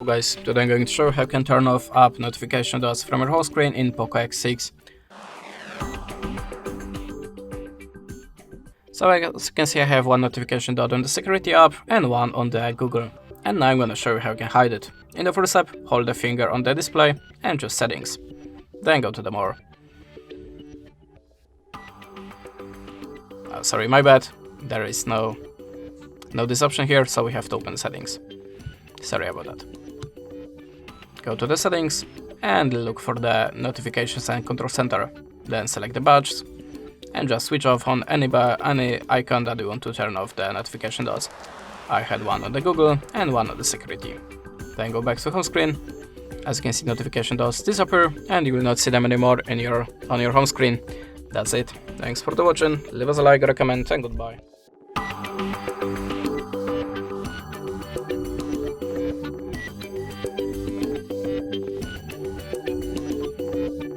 Guys, today I'm going to show you how you can turn off app notification dots from your home screen in POCO X6. So as you can see, I have one notification dot on the security app and one on the Google. And now I'm going to show you how you can hide it. In the first step, hold the finger on the display and choose settings. Then go to the more. Sorry, my bad. There is no this option here, so we have to open settings. Sorry about that. Go to the settings and look for the notifications and control center. Then select the badges and just switch off on any icon that you want to turn off the notification dots. I had one on the Google and one on the security. Then go back to home screen. As you can see, notification dots disappear and you will not see them anymore on your home screen. That's it. Thanks for watching. Leave us a like or a comment and goodbye.